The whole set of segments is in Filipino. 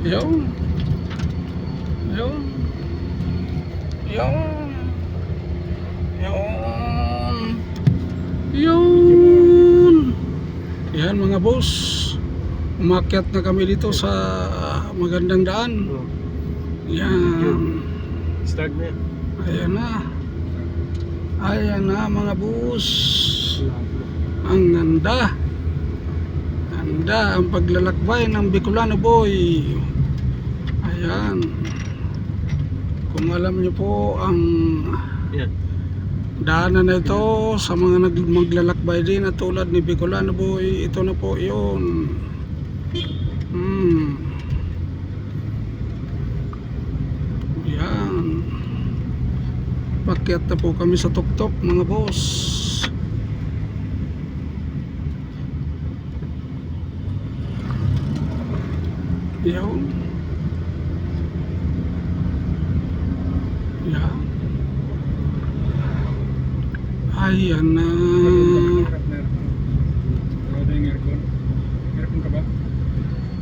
Yun. Yun. Yun. Yun. Yun. Yan mga boss. Umakyat na kami dito sa magandang daan. Yan. Start na yan. Ayan na. Ayan na mga boss. Ang ganda. Ganda ang paglalakbay ng Bicolano boy. Ayan. Kung alam niyo po ang daanan na ito sa mga maglalakbay din na tulad ni Bicolano boy, ito na po yun. Yan. Pakyat na po kami sa tuktok mga boss. Yan. Yan. Ayan na.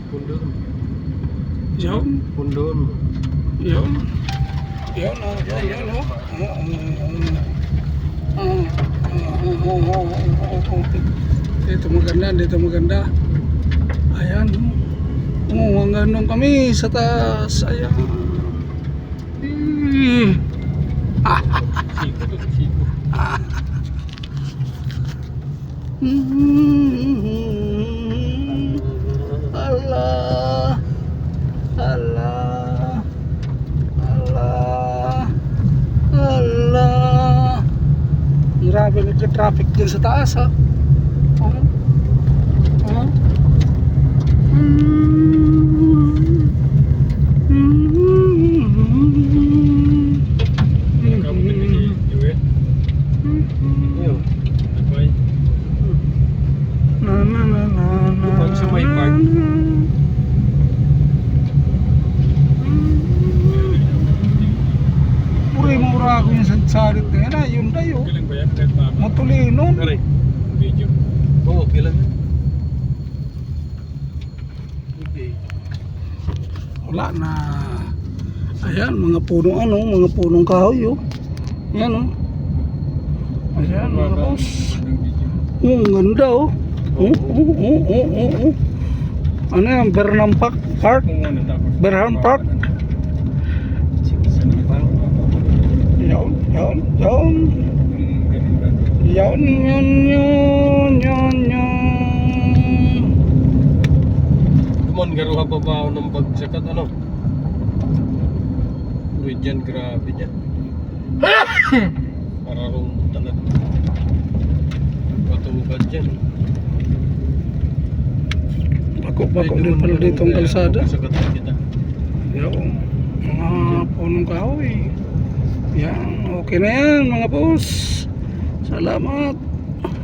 Pundon. Yan. Pundon. Yan. Yan. Yan. Dito maganda. Dito maganda. Ayan. Hanggang kami sa taas. Ayan. Siko. Allah. Allah. Allah. Allah. Grabe nagka-traffic din sa taas ha. Sa may park. Puri mura ako yung salit na yan. Yun tayo. Matulino. Video. Oo, okay lang. Okay. Wala na. Ayan, mga puno mga punong kahoy oh. Ayan oh. Ayan mga boss. Ang ganda oh. Ano yan? Burnham Park? Burnham Park? Yun. Kumon garuha pa ba ng pagsakat ano? Uy dyan, grabe dyan. Pararong talaga. Patubad dyan. Bako din pala dito ang kalsada. Sakatan kita. Yung mga punong kahoy. Yan, okay na yan mga boss. Salamat.